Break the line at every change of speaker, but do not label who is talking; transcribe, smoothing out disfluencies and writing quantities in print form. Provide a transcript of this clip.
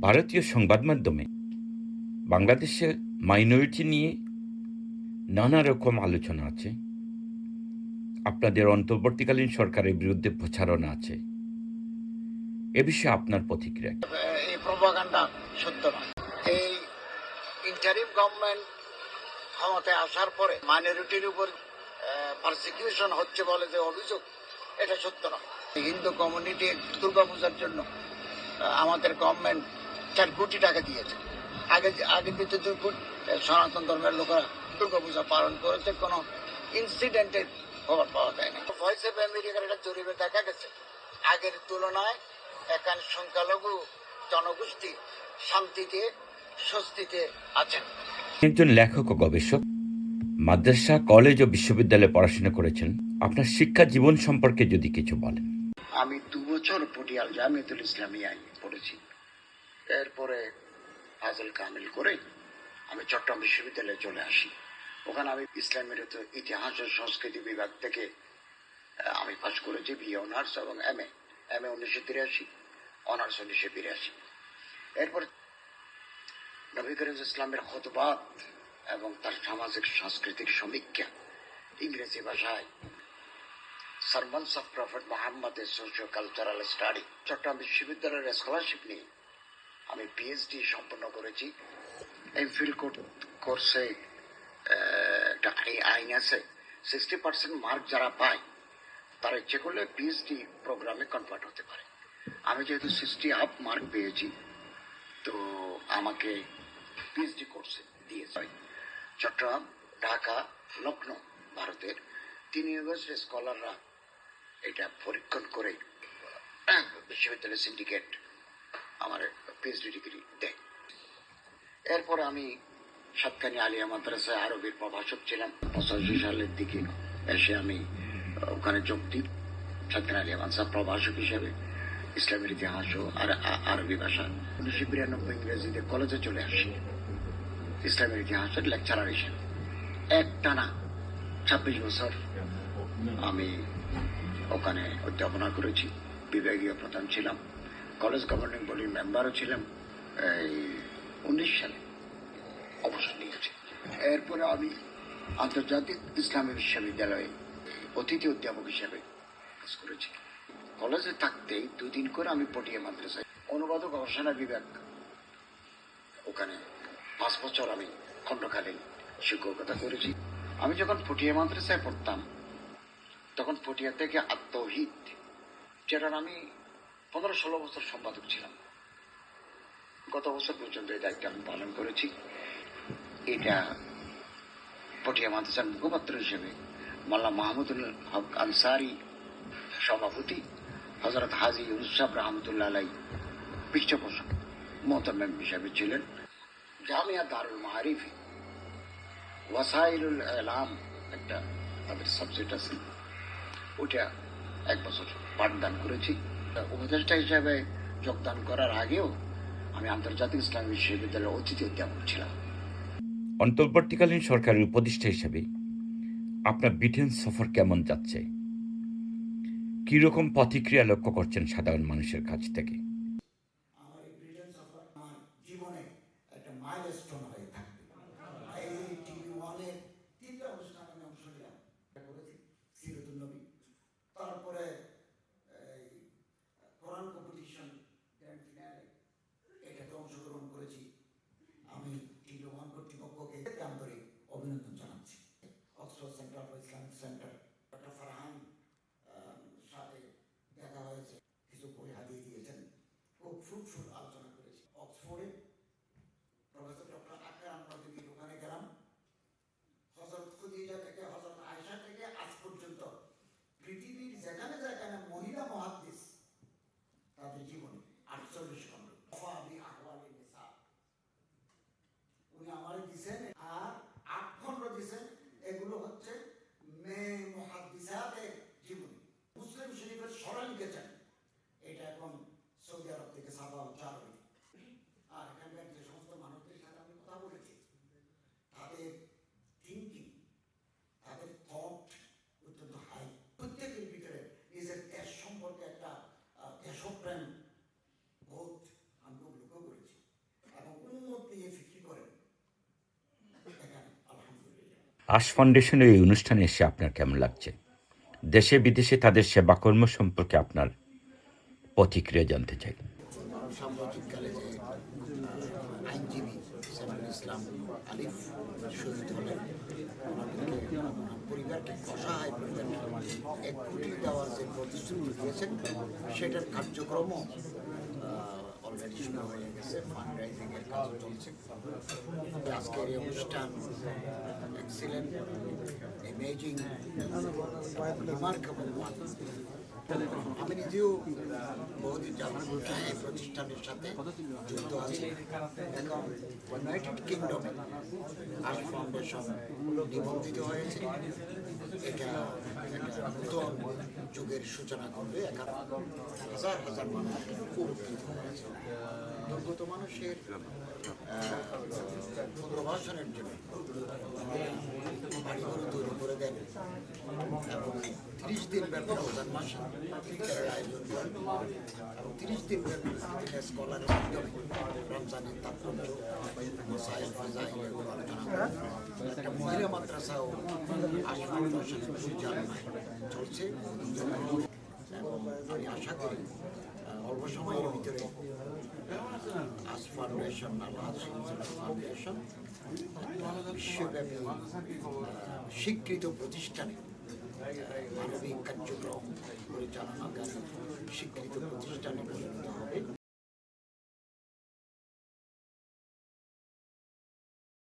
ভারতীয় সংবাদ মাধ্যমে বাংলাদেশে মাইনরিটি নিয়ে নানা রকম আলোচনা আছে। আপনাদের অন্তর্বর্তীকালীন সরকারের বিরুদ্ধে প্রচারণা আছে। এ বিষয়ে আপনার প্রতিক্রিয়া কি?
এই প্রপাগান্ডা সত্য নয়। এই ইন্টারিম গভর্নমেন্ট ক্ষমতায় আসার পরে মাইনরিটির উপর পারসিকিউশন হচ্ছে বলে যে অভিযোগ, এটা সত্য নয়। হিন্দু কমিউনিটি দুর্গাপূজার জন্য আমাদের গভর্নমেন্ট 4 কোটি টাকা দিয়েছে। আগে দিতে 2 কোটি। সনাতন ধর্মের লোকেরা দুর্গাপূজা পালন করেছে, কোনো ইনসিডেন্টের খবর পাওয়া যায় না। ভয়েস অফ আমেরিকার একটা জরিপে দেখা গেছে আগের তুলনায় এখানে সংখ্যালঘু জনগোষ্ঠী শান্তিতে স্বস্তিতে আছেন।
একজন লেখক ও গবেষক, মাদ্রাসা, কলেজ ও বিশ্ববিদ্যালয়ে পড়াশোনা করেছেন। আপনার শিক্ষা জীবন সম্পর্কে যদি কিছু বলেন।
আমি 2 বছর পটিয়াল জামিয়াতুল ইসলামিয়ায় পড়েছি। এরপরে ফাজল কামিল করে আমি চট্টগ্রাম বিশ্ববিদ্যালয়ে চলে আসি। ওখানে আমি ইসলামের ইতিহাস ও সংস্কৃতি বিভাগ থেকে আমি পাশ করেছি বিএ অনার্স এবং এমএ 1983, অনার্স 1982। এরপর নবী করিম ইসলামের খুতবাত এবং তার সামাজিক সাংস্কৃতিক সমীক্ষা ইংরেজি ভাষায় সারমনস অফ প্রফেট মুহাম্মদের সোশিও কালচারাল স্টাডি চট্টগ্রাম বিশ্ববিদ্যালয়ের স্কলারশিপ নিয়ে আমি পিএইচডি সম্পন্ন করেছি। এমফিল কোর্সে একটা আইন আছে, 60% মার্ক যারা পায় তারা ইচ্ছে করলে পিএইচডি প্রোগ্রামে কনভার্ট হতে পারে। আমি যেহেতু 60 আপ মার্ক পেয়েছি, তো আমাকে পিএইচডি কোর্সে দিয়েছে। চট্টগ্রাম, ঢাকা, লখনৌ, ভারতের 3 ইউনিভার্সিটির স্কলাররা এটা পরীক্ষণ করে বিশ্ববিদ্যালয় সিন্ডিকেট আমার পিএইচডি ডিগ্রি দেয়। এরপর আমি সাতকানি আলিয়া মাদ্রাসায় আরবির প্রভাষক ছিলাম। 85 সালের দিকে এসে আমি ওখানে যোগ দিই সাতকানি আলিয়া মাদ্রাসা প্রভাষক হিসেবে ইসলামের ইতিহাস ও আরবি ভাষা। 1992 ইংরেজিতে কলেজে চলে আসি ইসলামের ইতিহাসের লেকচারার হিসেবে। একটানা 26 বছর আমি ওখানে অধ্যাপনা করেছি, বিভাগীয় প্রধান ছিলাম, কলেজ গভর্নিং বডির মেম্বারও ছিলাম। এই 19 সালে অবসর নিয়েছি। এরপরে আমি আন্তর্জাতিক ইসলামী বিশ্ববিদ্যালয়ে অতিথি অধ্যাপক হিসেবে কাজ করেছি। কলেজে থাকতেই 2 দিন করে আমি পটিয়া মাদ্রাসায় অনুবাদ ও গবেষণা বিভাগ, ওখানে 5 বছর আমি খণ্ডকালীন শিক্ষকতা করেছি। আমি যখন পটিয়া মাদ্রাসায় পড়তাম তখন পটিয়া থেকে আত্মহিত, যেটার আমি 15-16 বছর সম্পাদক ছিলাম। গত বছর পর্যন্ত এই দায়িত্ব আমি পালন করেছি। এটা পটিয়া মাদ্রাসার মুখপাত্র হিসেবে মোল্লা মাহমুদুল হক আনসারি সভাপতি, হযরত হাজী ইউনুস সাহেব রহমতুল্লাহ আলাই পৃষ্ঠপোষক মোহতামিম হিসেবে ছিলেন। জামিয়া দারুল মাআরিফ ওয়াসাইলুল ইলাম একটা তাদের সাবজেক্ট আছে, ওটা 1 বছর পাঠদান করেছি। উপদেষ্টা হিসেবে যোগদান করার আগেও আমি আন্তর্জাতিক ইসলামী বিশ্ববিদ্যালয়ের অতিথি অধ্যাপক ছিলাম।
অন্তর্বর্তীকালীন সরকারের উপদেষ্টা হিসেবে আপনার ব্রিটেন সফর কেমন যাচ্ছে? কিরকম প্রতিক্রিয়া লক্ষ্য করছেন সাধারণ মানুষের কাছ থেকে?
আমার এই ব্রিটেন সফর আমার জীবনে একটা মাইলস্টোন হয়ে থাকবে। এই টিভি ওয়ানের 3টা অনুষ্ঠানে আমি অংশ নিলাম, করেছি সিরাতুন নবী, তারপরে এই কোরআন কম্পিটিশন গ্র্যান্ড ফিনালে এটাতে অংশগ্রহণ করেছি। আমি টিভি ওয়ান কর্তৃপক্ষকে আন্তরিক অভিনন্দন জানাচ্ছি। Oxford centre for Islamic centre doctor Farhan সাথে দেখা হয়েছে, কিছু বই হাতিয়ে দিয়েছেন, খুব ফ্রুটফুল আলোচনা করেছি। অক্সফোর্ডে প্রফেসর ডক্টর আকরাম
আশ ফাউন্ডেশনের এই অনুষ্ঠানে এসে আপনার কেমন লাগছে? দেশে বিদেশে তাদের সেবাকর্ম সম্পর্কে আপনার প্রতিক্রিয়া জানতে চাই।
সাম্প্রতিককালে যে আইনজীবী সাইফুল ইসলাম আলিফ শহীদ হলেন, ওনাদেরকে ওনার পরিবারকে অসহায় পরিবারকে 1 কোটি দেওয়ার যে প্রতিশ্রুতি দিয়েছেন সেটার কার্যক্রমও অলরেডি শুরু হয়ে গেছে, ফান্ড রাইজিং এর কাজ চলছে। আজকের এই অনুষ্ঠান এক্সিলেন্ট, এমেজিং, রিমার্কেবল ওয়ান। আমি নিজেও বহুদিন যাবত এই প্রতিষ্ঠানের সাথে যুক্ত আছি। এখন ইউনাইটেড কিংডমে আর্ট ফাউন্ডেশন নিবন্ধিত হয়েছে। এটা একটা নতুন যুগের সূচনা করবে। এখানে হাজার হাজার মানুষ উপকৃত হয়েছে। দুর্গত মানুষের পুনর্বাসনের জন্য বাড়িঘর তৈরি করে দেন এবং 30 দিন ব্যাপী রমজান মাসে ইফতারের আয়োজন করেন এবং 30 দিন ব্যাপী স্কলারের মাধ্যমে রমজানের তাৎপর্য, মাসাইল, ফাজাইল এগুলো আলোচনা করেন। একটা মহিলা মাদ্রাসাও আশ ফাউন্ডেশনের পরিচালনায় চলছে এবং আমি আশা করি অল্প সময়ের ভিতরে আশ ফাউন্ডেশন, আল্লাহ ফাউন্ডেশন বিশ্বব্যাপী স্বীকৃত প্রতিষ্ঠানে মানবিক কার্যক্রম পরিচালনাকারী স্বীকৃত প্রতিষ্ঠানে পরিণত হবে।